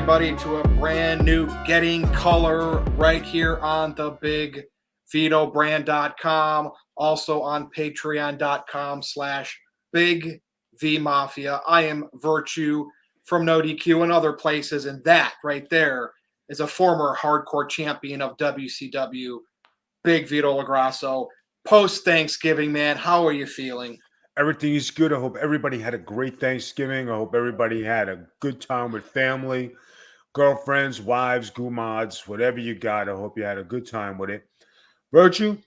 everybody, to a brand new Getting Color right here on the big VitoBrand.com, also on patreon.com/Big V Mafia. I am Virtue from No DQ and other places, and that right there is a former hardcore champion of WCW, Big Vito LaGrasso. Post Thanksgiving, man, how are you feeling? Everything is good. I hope everybody had a great Thanksgiving. I hope everybody had a good time with family, girlfriends, wives, gumads, whatever you got. I hope you had a good time with it. Virtue,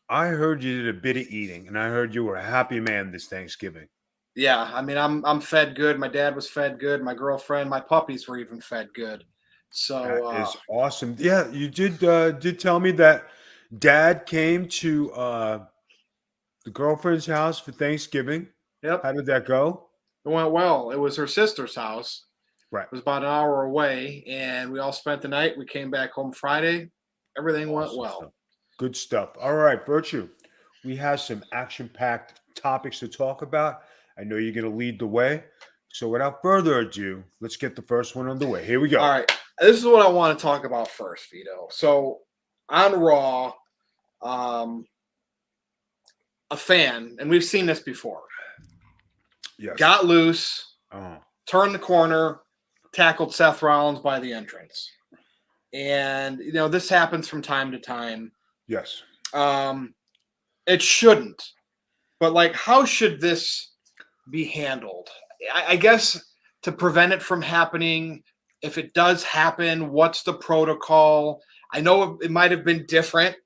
I heard you did a bit of eating, and I heard you were a happy man this Thanksgiving. Yeah, I mean, I'm fed good. My dad was fed good. My girlfriend, my puppies were even fed good. That So is awesome. Yeah, you did tell me that Dad came to the girlfriend's house for Thanksgiving. yep, How did that go? it went well. It was her sister's house. Right. It was about an hour away, and we all spent the night. We came back home Friday. Everything went Awesome well. stuff. Good stuff. All right, Virtue. We have some action-packed topics to talk about. I know you're going to lead the way. So without further ado, let's get the first one on the way. Here we go. All right, this is what I want to talk about first, Vito. So on Raw, a fan, and we've seen this before, Yes. got loose, Uh-huh. turned the corner, tackled Seth Rollins by the entrance. And, you know, this happens from time to time. Yes. It shouldn't. But, like, how should this be handled? I guess to prevent it from happening, if it does happen, what's the protocol? I know it might have been different,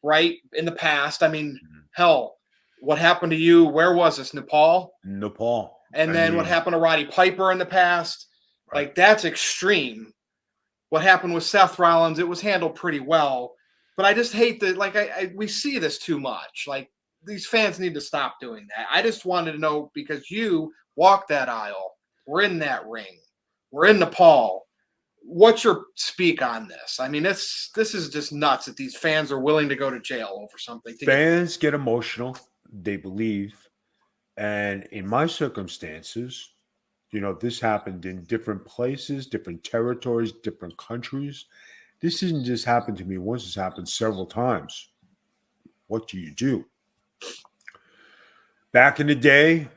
right, in the past. I mean, hell, what happened to you? Where was this? Nepal? Nepal. And then what happened to Roddy Piper in the past? Right. Like, that's extreme. What happened with Seth Rollins, it was handled pretty well. But I just hate that, like, we see this too much. Like, these fans need to stop doing that. I just wanted to know, because you walked that aisle. We're in that ring. We're in Nepal. What's your speak on this? I mean, this is just nuts that these fans are willing to go to jail over something. Fans get emotional. They believe. And in my circumstances, you know, this happened in different places, different territories, different countries. This didn't just happen to me once, it's happened several times. What do you do? Back in the day,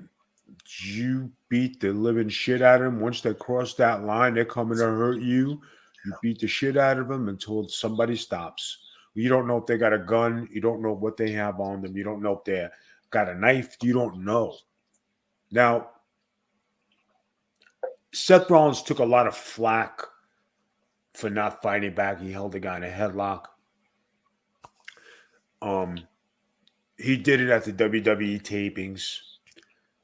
you beat the living shit out of them. Once they cross that line, they're coming to hurt you. You beat the shit out of them until somebody stops. You don't know if they got a gun. You don't know what they have on them. You don't know if they got a knife. You don't know. Now, Seth Rollins took a lot of flack for not fighting back. He held the guy in a headlock. He did it at the WWE tapings.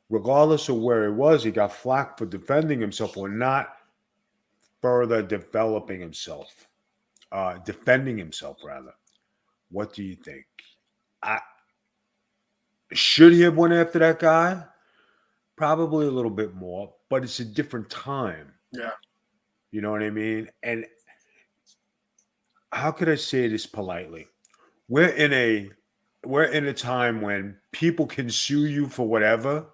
Regardless of where it was, he got flack for defending himself or not further developing himself. Defending himself, rather. What do you think? Should he have went after that guy? Probably a little bit more, but it's a different time. Yeah. You know what I mean? And how could I say this politely? We're in a time when people can sue you for whatever,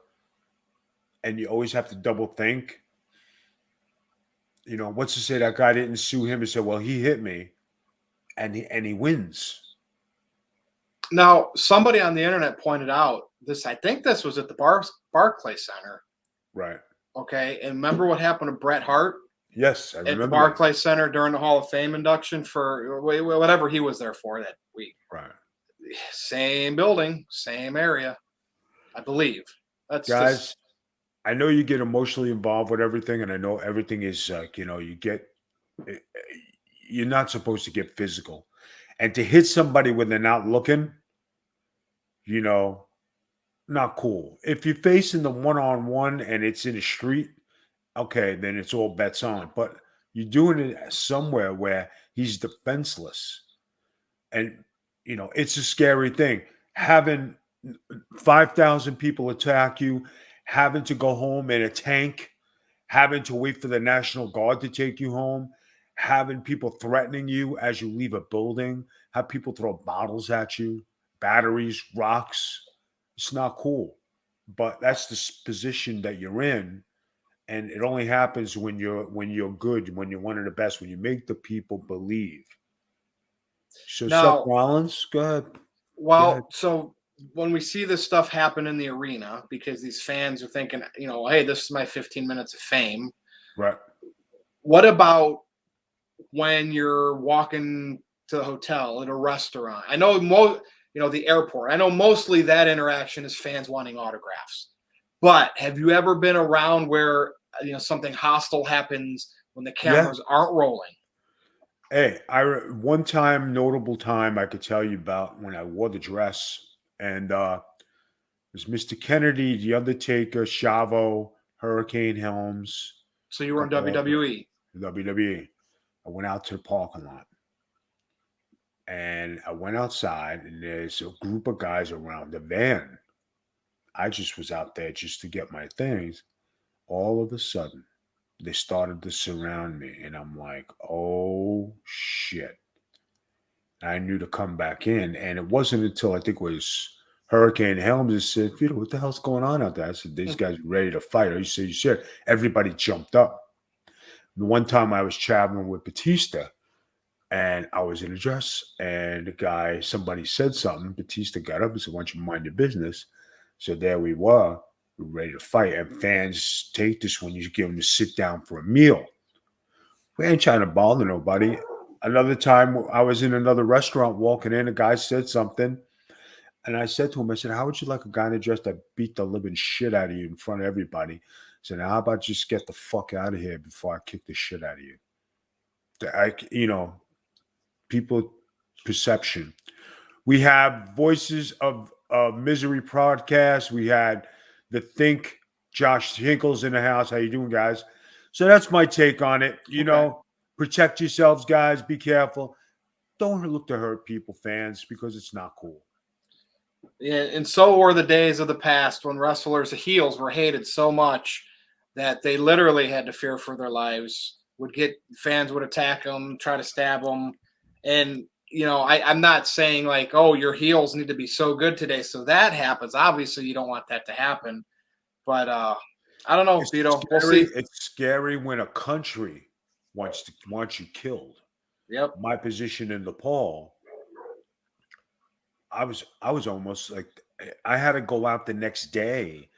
and you always have to double think. You know, what's to say that guy didn't sue him and say, well, he hit me, and he wins. Now, somebody on the internet pointed out this. I think this was at the Barclays Center. Right. Okay. And remember what happened to Bret Hart? Yes, I At remember the Barclays Center during the Hall of Fame induction for whatever he was there for that week. Right. Same building, same area, I believe. That's Guys, just... I know you get emotionally involved with everything, and I know everything is you're not supposed to get physical. And to hit somebody when they're not looking, you know, not cool. If you're facing the one-on-one and it's in the street, okay, then it's all bets on. But you're doing it somewhere where he's defenseless. And, you know, it's a scary thing. Having 5,000 people attack you, having to go home in a tank, having to wait for the National Guard to take you home, having people threatening you as you leave a building, have people throw bottles at you, batteries, rocks. It's not cool. But that's the position that you're in. And it only happens when you're good, when you're one of the best, when you make the people believe. So Seth Now, Rollins, go ahead. Go ahead. well, so when we see this stuff happen in the arena, because these fans are thinking, hey, this is my 15 minutes of fame. Right. What about when you're walking to the hotel, at a restaurant? I know the airport. I know mostly that interaction is fans wanting autographs. But have you ever been around where something hostile happens when the Yeah. cameras aren't rolling? Hey, one notable time I could tell you about when I wore the dress, and it was Mr. Kennedy, The Undertaker, Chavo, Hurricane Helms, So you a were in couple other WWE. WWE. I went out to the parking lot, and I went outside, and there's a group of guys around the van. I just was out there just to get my things. All of a sudden, they started to surround me, and I'm like, oh shit. I knew to come back in, and it wasn't until I think it was Hurricane Helms that said, Vito, what the hell's going on out there? I said, these guys are ready to fight. He said, you said, everybody jumped up. The one time I was traveling with Batista, and I was in a dress, and somebody said something. Batista got up and said, why don't you mind your business? So there we were ready to fight. And fans take this when you give them to sit down for a meal. We ain't trying to bother nobody. Another time I was in another restaurant walking in, a guy said something, and I said to him, I said, how would you like a guy in a dress that beat the living shit out of you in front of everybody? I said, how about just get the fuck out of here before I kick the shit out of you? People perception. We have Voices of Misery podcast. We had the Think Josh Hinkle's in the house. How you doing, guys? So that's my take on it. Okay. Protect yourselves, guys. Be careful. Don't look to hurt people, fans, because it's not cool. Yeah, and so were the days of the past when wrestlers, the heels, were hated so much that they literally had to fear for their lives. Fans would attack them, try to stab them, and I'm not saying like, oh, your heels need to be so good today, so that happens. Obviously, you don't want that to happen, but I don't know, Vito. We'll see. It's scary when a country wants you killed. Yep. My position in Nepal, I was almost like I had to go out the next day,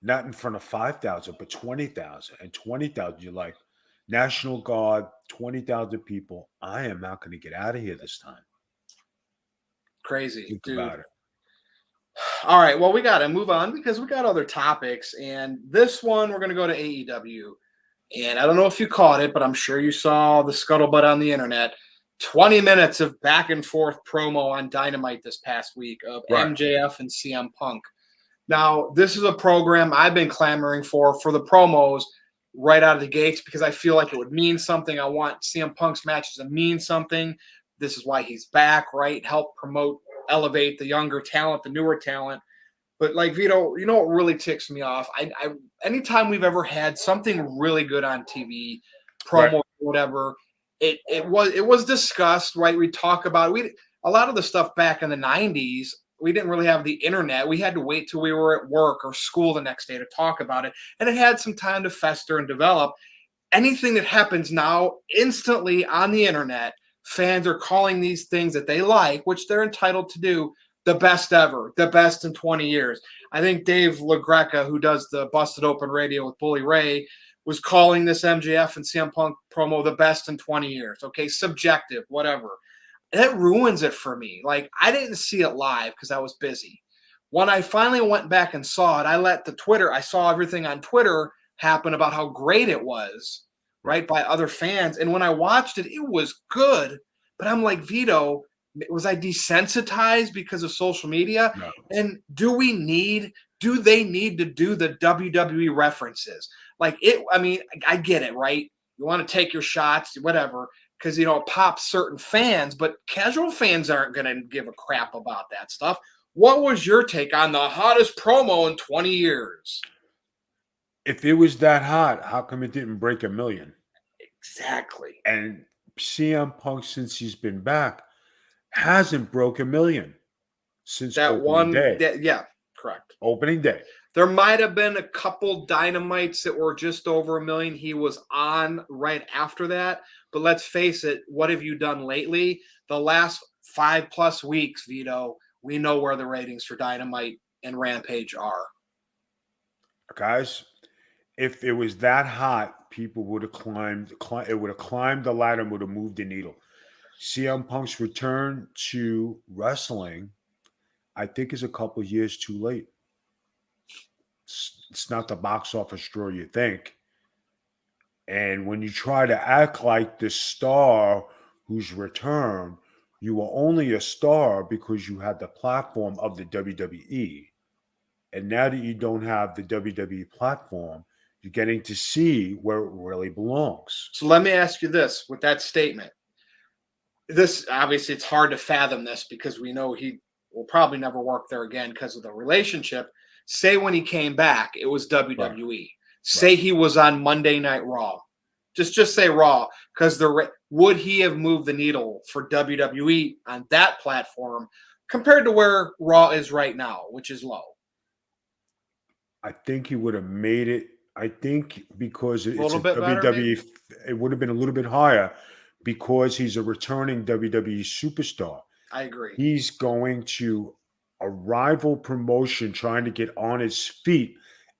not in front of 5,000, but 20,000. And 20,000, you're like, National Guard, 20,000 people. I am not going to get out of here this time. Crazy, Think dude. about it. All right, well, we got to move on because we got other topics. And this one, we're going to go to AEW. And I don't know if you caught it, but I'm sure you saw the scuttlebutt on the internet. 20 minutes of back and forth promo on Dynamite this past week of Right. MJF and CM Punk. Now, this is a program I've been clamoring for the promos right out of the gates because I feel like it would mean something. I want CM Punk's matches to mean something. This is why he's back, right? Help promote, elevate the younger talent, the newer talent. But like Vito, you know what really ticks me off? I anytime we've ever had something really good on TV, promo, Right. whatever, it was discussed, right? We talk about a lot of the stuff back in the 90s. We didn't really have the internet. We had to wait till we were at work or school the next day to talk about it, and it had some time to fester and develop. Anything that happens now, instantly on the internet, fans are calling these things that they like, which they're entitled to do, the best ever, the best in 20 years. I think Dave LaGreca, who does the Busted Open Radio with Bully Ray, was calling this MJF and CM Punk promo the best in 20 years. Okay, subjective, whatever. That ruins it for me. Like, I didn't see it live because I was busy. When I finally went back and saw it, I saw everything on Twitter happen about how great it was, right, by other fans. And when I watched it, it was good. But I'm like, Vito, was I desensitized because of social media? No. And do they need to do the WWE references? Like I get it, right? You want to take your shots, whatever, because it pops certain fans, but casual fans aren't going to give a crap about that stuff. What was your take on the hottest promo in 20 years? If it was that hot, how come it didn't break 1 million? Exactly. And CM Punk, since he's been back, hasn't broke 1 million since That opening day. Yeah, correct. Opening day. There might have been a couple Dynamites that were just over 1 million. He was on right after that. But let's face it, what have you done lately? The last 5+ weeks, Vito, we know where the ratings for Dynamite and Rampage are. Guys, if it was that hot, people would have it would have climbed the ladder and would have moved the needle. CM Punk's return to wrestling, I think, is a couple of years too late. It's not the box office draw you think. And when you try to act like the star who's returned, you were only a star because you had the platform of the WWE. And now that you don't have the WWE platform, you're getting to see where it really belongs. So let me ask you this with that statement. This obviously it's hard to fathom this because we know he will probably never work there again because of the relationship. Say when he came back, it was WWE. Right. Say he was on Monday Night Raw. Just say Raw, because would he have moved the needle for WWE on that platform compared to where Raw is right now, which is low? I think he would have made it. I think because it's a bit WWE, better, it would have been a little bit higher because he's a returning WWE superstar. I agree. He's going to a rival promotion trying to get on his feet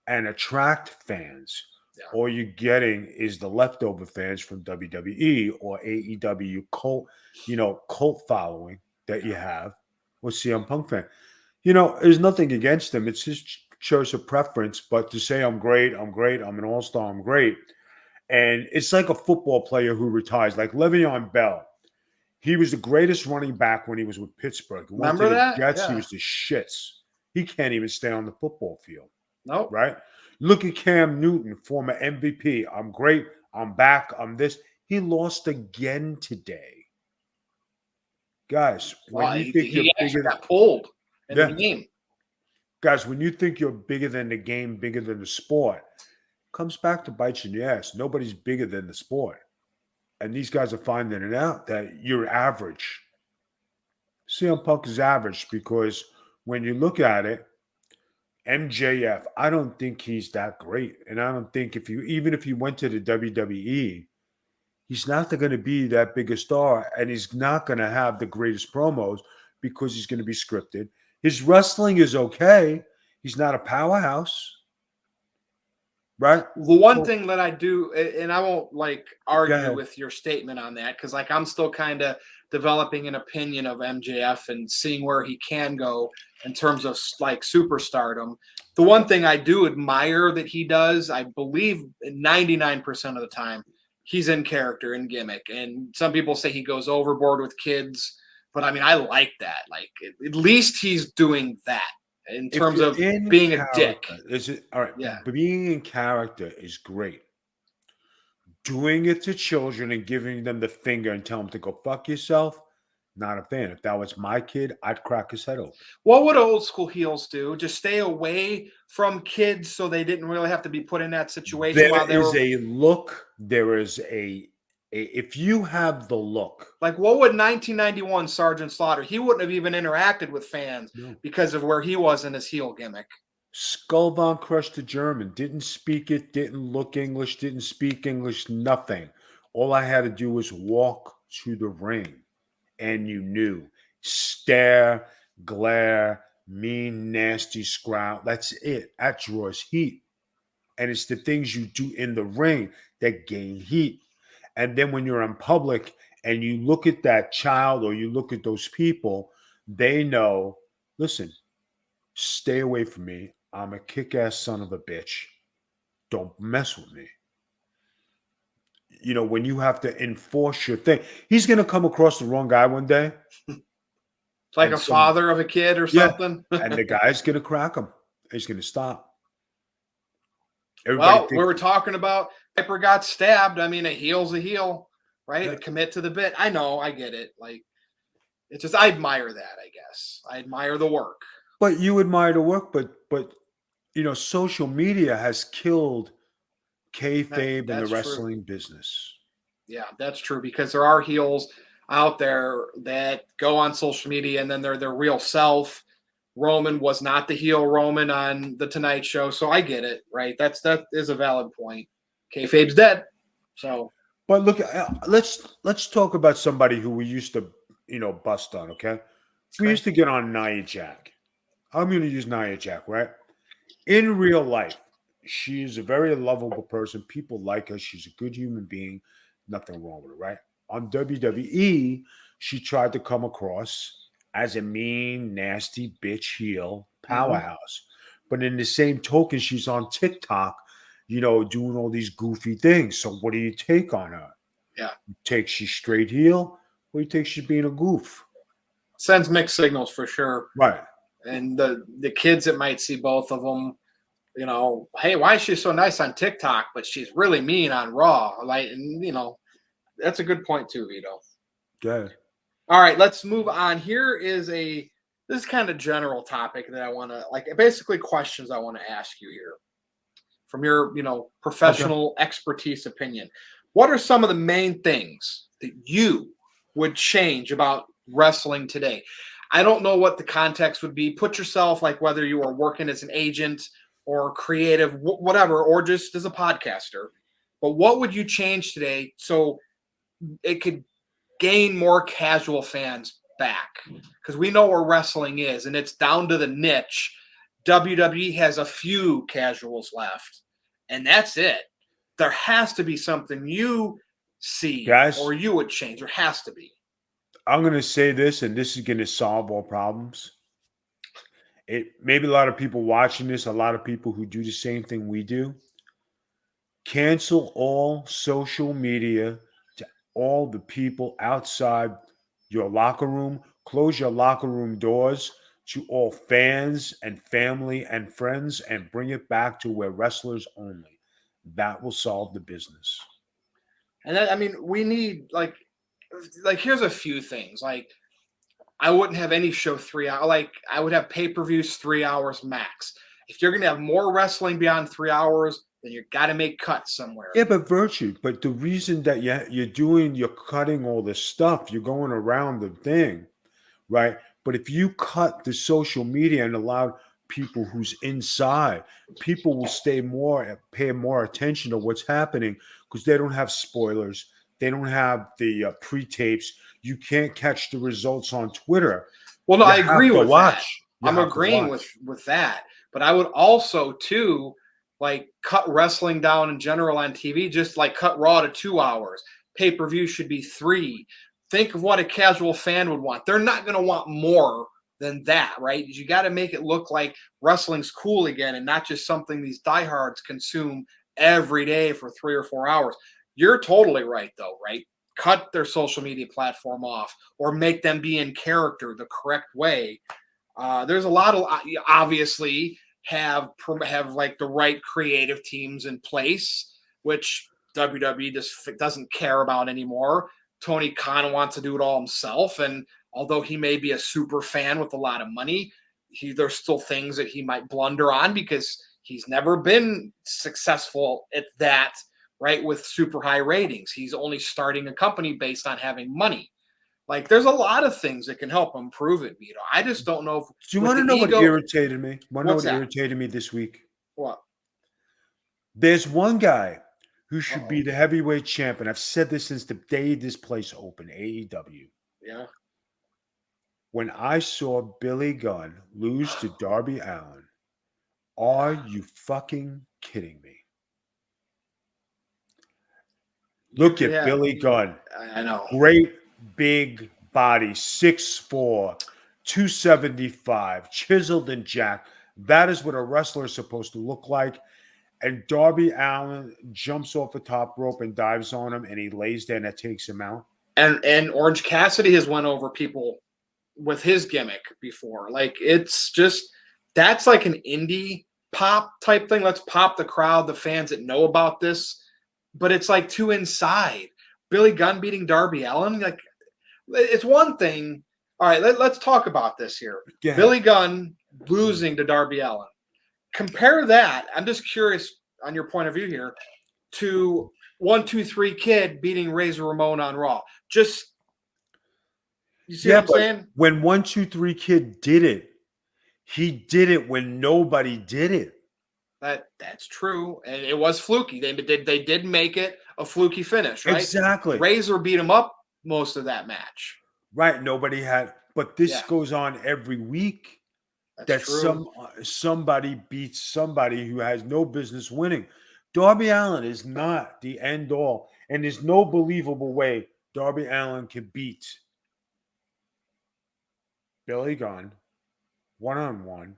and attract fans. Yeah. All you're getting is the leftover fans from WWE or AEW cult following that you have, or CM Punk fan. There's nothing against them. It's just shows a preference. But to say I'm great, I'm an all-star, I'm great. And it's like a football player who retires, like Le'Veon Bell. He was the greatest running back when he was with Pittsburgh. Remember that? Jets, yeah. He was the shits. He can't even stay on the football field. Nope. Right? Look at Cam Newton, former MVP. I'm great. I'm back. I'm this. He lost again today. Guys, when you think you're bigger, got pulled in the game. Guys, when you think you're bigger than the game, bigger than the sport, comes back to bite you in the ass. Nobody's bigger than the sport. And these guys are finding it out that you're average. CM Punk is average because when you look at it, MJF, I don't think he's that great. And I don't think even if he went to the WWE, he's not going to be that big a star. And he's not going to have the greatest promos because he's going to be scripted. His wrestling is okay. He's not a powerhouse. Right. The one thing that I do, and I won't argue with your statement on that, because I'm still kind of developing an opinion of MJF and seeing where he can go in terms of superstardom. The one thing I do admire that he does, I believe 99% of the time, he's in character and gimmick. And some people say he goes overboard with kids, but I like that. At least he's doing that. In terms of being a dick. Is it all right? Yeah. Being in character is great. Doing it to children and giving them the finger and tell them to go fuck yourself, not a fan. If that was my kid, I'd crack his head open. What would old school heels do? Just stay away from kids so they didn't really have to be put in that situation There is if you have the look. What would 1991 Sergeant Slaughter? He wouldn't have even interacted with fans because of where he was in his heel gimmick. Skull Von Crush the German. Didn't speak it, didn't look English, didn't speak English, nothing. All I had to do was walk to the ring. And you knew. Stare, glare, mean, nasty, scowl. That's it. That draws heat. And it's the things you do in the ring that gain heat. And then when you're in public and you look at that child or you look at those people, they know, listen, stay away from me. I'm a kick-ass son of a bitch. Don't mess with me. When you have to enforce your thing, he's going to come across the wrong guy one day. Like a father of a kid or something. And the guy's going to crack him. He's going to stop. We were talking about Piper got stabbed. A heel's a heel, right? To commit to the bit. I know, I get it. It's just I admire that, I guess. I admire the work. But you admire the work, but social media has killed kayfabe in the wrestling business. Yeah, that's true, because there are heels out there that go on social media and then they're their real self. Roman was not the heel Roman on the Tonight Show, so I get it, right? That is a valid point. Kayfabe's dead, so. But look, let's talk about somebody who we used to, bust on. Okay, we used to get on Nia Jack. I'm going to use Nia Jack, right? In real life, she's a very lovable person. People like her. She's a good human being. Nothing wrong with her, right? On WWE, she tried to come across as a mean, nasty bitch heel powerhouse. But in the same token, she's on TikTok, doing all these goofy things. So what do you take on her? Yeah. You take she's straight heel, or you take she's being a goof? Sends mixed signals for sure. Right. And the kids that might see both of them, hey, why is she so nice on TikTok, but she's really mean on Raw? Like, and that's a good point too, Vito. Good. All right, let's move on. This is kind of general topic that I want to basically questions I want to ask you here from your, professional expertise opinion. What are some of the main things that you would change about wrestling today? I don't know what the context would be. Put yourself whether you are working as an agent or creative, whatever, or just as a podcaster. But what would you change today so it could gain more casual fans back? Because we know where wrestling is, and it's down to the niche. WWE has a few casuals left, and that's it. There has to be something you see, guys, or you would change. There has to be. I'm going to say this, and this is going to solve all problems. Maybe a lot of people watching this, a lot of people who do the same thing we do. Cancel all social media to all the people outside your locker room. Close your locker room doors to all fans and family and friends, and bring it back to where wrestlers only. That will solve the business. And we need here's a few things. I wouldn't have any show 3 hours. I would have pay-per-views 3 hours max. If you're gonna have more wrestling beyond 3 hours, then you got to make cuts somewhere. Yeah, but the reason that you're cutting all this stuff, you're going around the thing, right? But if you cut the social media and allow people who's inside, people will pay more attention to what's happening because they don't have spoilers. They don't have the pre-tapes. You can't catch the results on Twitter. Well, no, I agree with that. I'm agreeing with that. But I would also, too, cut wrestling down in general on TV, just cut Raw to 2 hours. Pay-per-view should be 3. Think of what a casual fan would want. They're not going to want more than that, right? You got to make it look like wrestling's cool again and not just something these diehards consume every day for 3 or 4 hours. You're totally right, though, right? Cut their social media platform off or make them be in character the correct way. There's a lot of, obviously, have the right creative teams in place, which WWE just doesn't care about anymore. Tony Khan wants to do it all himself, and although he may be a super fan with a lot of money, there's still things that he might blunder on because he's never been successful at that, right, with super high ratings. He's only starting a company based on having money. There's a lot of things that can help improve it, Vito. I just don't know. Do you want to know what irritated me? Want to know what irritated me this week? What? There's one guy who should be the heavyweight champion. I've said this since the day this place opened, AEW. Yeah. When I saw Billy Gunn lose to Darby Allin, are you fucking kidding me? Look at Billy Gunn. I know. Great big body, 6'4", 275, chiseled and jacked. That is what a wrestler is supposed to look like. And Darby Allin jumps off the top rope and dives on him, and he lays there and that takes him out. And Orange Cassidy has went over people with his gimmick before. It's just, that's like an indie pop type thing. Let's pop the crowd, the fans that know about this. But it's too inside. Billy Gunn beating Darby Allin, it's one thing. All right, let's talk about this here. Yeah. Billy Gunn losing to Darby Allin. Compare that, I'm just curious on your point of view here, to 1, 2, 3 Kid beating Razor Ramon on Raw. Just, you see what I'm saying? When 1, 2, 3 Kid did it, He did it when nobody did it. That's true, and it was fluky. They did make it a fluky finish, right? Exactly. Razor beat him up most of that match. Right. Nobody had, but this Yeah, goes on every week that's that true. somebody beats somebody who has no business winning. Darby Allin is not the end all, and there's no believable way Darby Allin can beat Billy Gunn 1-on-1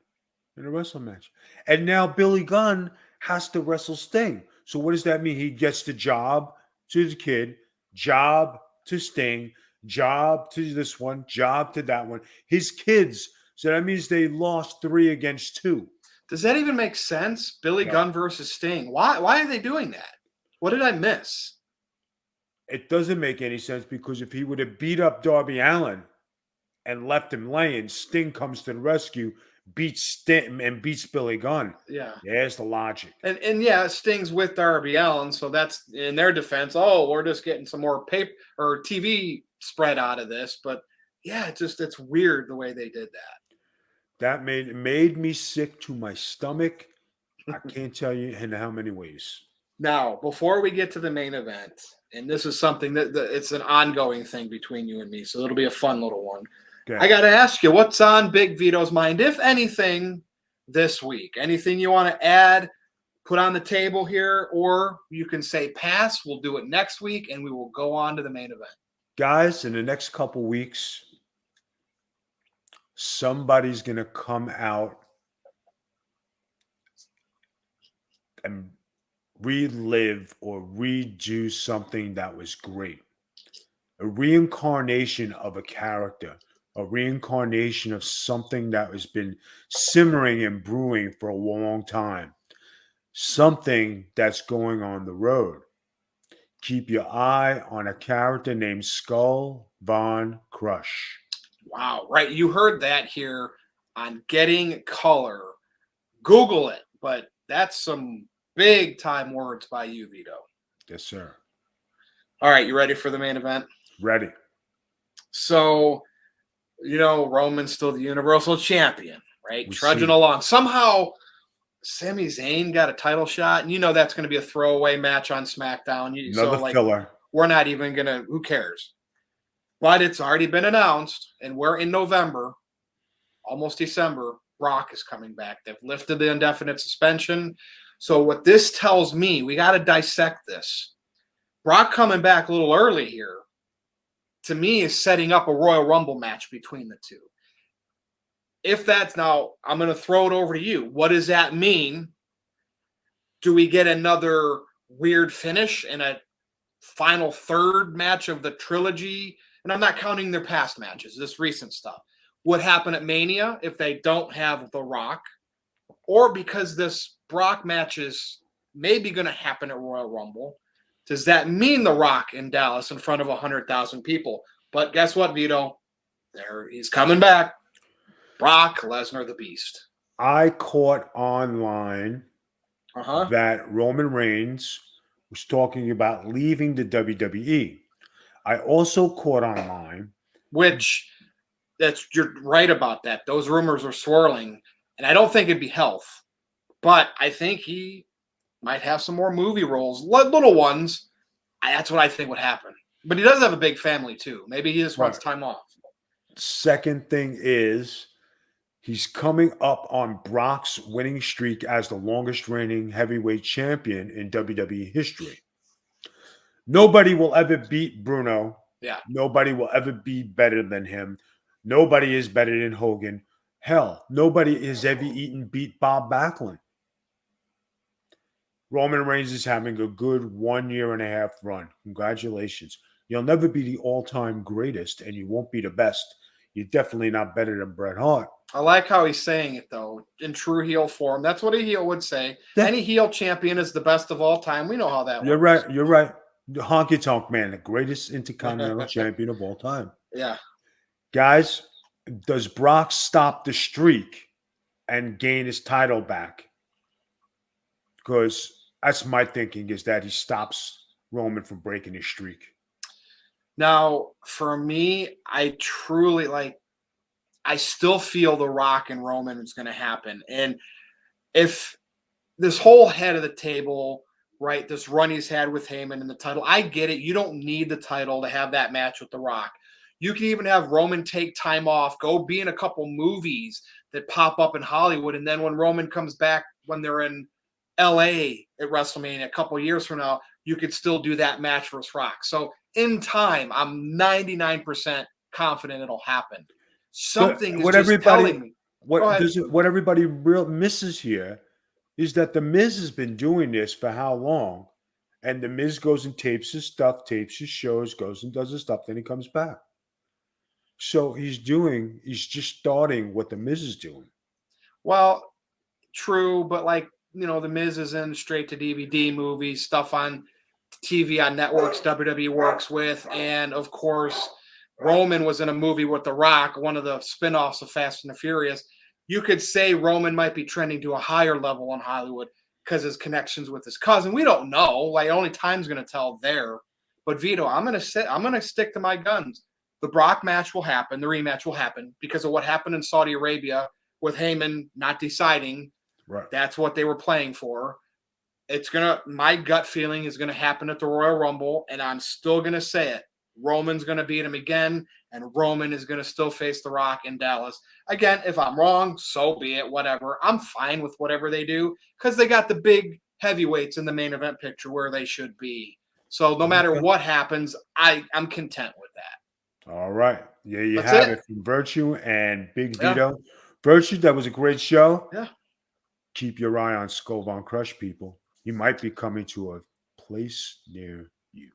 in a wrestling match. And now Billy Gunn has to wrestle Sting. So what does that mean? He gets the job to the kid, job to Sting, job to this one, job to that one. His kids. So that means they lost 3 against 2. Does that even make sense? Billy No, Gunn versus Sting. Why are they doing that? What did I miss? it doesn't make any sense because if he would have beat up Darby Allin and left him laying, Sting comes to the rescue, beats Sting and beats Billy Gunn. Yeah. There's the logic. And yeah, Sting's with Darby Allin, so that's in their defense. Oh, we're just getting some more paper or TV spread out of this. But yeah, it's weird the way they did that. That made me sick to my stomach. I can't tell you in how many ways. Now, before we get to the main event, and this is something that it's an ongoing thing between you and me, so it'll be a fun little one. Okay. I got to ask you, what's on Big Vito's mind, if anything, this week? Anything you want to add, put on the table here, or you can say pass. We'll do it next week, and we will go on to the main event. Guys, in the next couple weeks, somebody's going to come out and relive or redo something that was great. A reincarnation of a character, a reincarnation of something that has been simmering and brewing for a long time, something that's going on the road. Keep your eye on a character named Skull Von Crush. Wow, right. You heard that here on Getting Color. Google it, but that's some big time words by you, Vito. Yes, sir. All right, you ready for the main event? Ready. So, Roman's still the Universal Champion, right? We Trudging see. along. Somehow, Sami Zayn got a title shot, and that's going to be a throwaway match on SmackDown. Another filler. We're not even going to, who cares? But it's already been announced, and we're in November, almost December. Brock is coming back. They've lifted the indefinite suspension. So what this tells me, we got to dissect this. Brock coming back a little early here, to me, is setting up a Royal Rumble match between the two. If that's now, I'm going to throw it over to you. What does that mean? Do we get another weird finish in a final third match of the trilogy? And I'm not counting their past matches, this recent stuff. What happened at Mania if they don't have The Rock? Or because this Brock match is maybe going to happen at Royal Rumble, does that mean The Rock in Dallas in front of 100,000 people? But guess what, Vito? He's coming back. Brock Lesnar, the Beast. I caught online that Roman Reigns was talking about leaving the WWE. I also caught online, which you're right about that. Those rumors are swirling, and I don't think it'd be health, but I think he might have some more movie roles, little ones. That's what I think would happen. But he does have a big family too. Maybe he just wants time off. Second thing is he's coming up on Brock's winning streak as the longest reigning heavyweight champion in WWE history. Nobody will ever beat Bruno. Yeah. Nobody will ever be better than him. Nobody is better than Hogan. Hell, nobody has ever beat Bob Backlund. Roman Reigns is having a good 1.5 year run. Congratulations. You'll never be the all-time greatest, and you won't be the best. You're definitely not better than Bret Hart. I like how he's saying it, though, in true heel form. That's what a heel would say. Yeah. Any heel champion is the best of all time. We know how that You're works. right. You're right. The Honky Tonk Man, the greatest intercontinental champion of all time. Yeah. Guys, does Brock stop the streak and gain his title back? Because that's my thinking, is that he stops Roman from breaking his streak. Now, for me, I truly I still feel The Rock and Roman is going to happen. And if this whole head of the table, right, this run he's had with Heyman in the title, I get it. You don't need the title to have that match with The Rock. You can even have Roman take time off, go be in a couple movies that pop up in Hollywood. And then when Roman comes back, when they're in LA at WrestleMania a couple years from now, you could still do that match versus Rock. So in time, I'm 99% confident it'll happen. Something is just telling me. What everybody misses here is that the Miz has been doing this for how long? And the Miz goes and tapes his stuff, tapes his shows, goes and does his stuff, then he comes back. So he's just starting what the Miz is doing. Well, true, but like, the Miz is in straight to DVD movies, stuff on TV on networks WWE works with, and of course, Roman was in a movie with The Rock, one of the spinoffs of Fast and the Furious. You could say Roman might be trending to a higher level in Hollywood because his connections with his cousin. We don't know. Like, only time's going to tell there. But Vito, I'm going to stick to my guns. The Brock match will happen. The rematch will happen because of what happened in Saudi Arabia with Heyman not deciding. Right. That's what they were playing for. My gut feeling is going to happen at the Royal Rumble, and I'm still going to say it. Roman's going to beat him again, and Roman is going to still face The Rock in Dallas. Again, if I'm wrong, so be it, whatever. I'm fine with whatever they do because they got the big heavyweights in the main event picture where they should be. So no matter what happens, I'm content with that. All right. Yeah, you That's have it. it from Virtue and Big Vito. Virtue, that was a great show. Yeah. Keep your eye on Skull Von Crush, people. You might be coming to a place near you.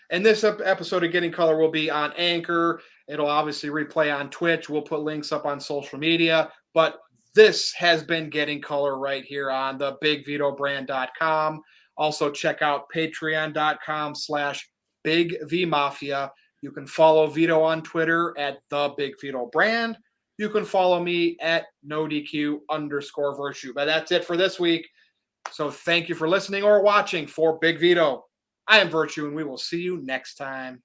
And this episode of Getting Color will be on Anchor. It'll obviously replay on Twitch. We'll put links up on social media. But this has been Getting Color right here on the BigVitoBrand.com. Also, check out Patreon.com/BigVMafia. You can follow Vito on Twitter at the Big Vito Brand. You can follow me at NoDQ_Virtue. But that's it for this week. So thank you for listening or watching for Big Vito. I am Virtue, and we will see you next time.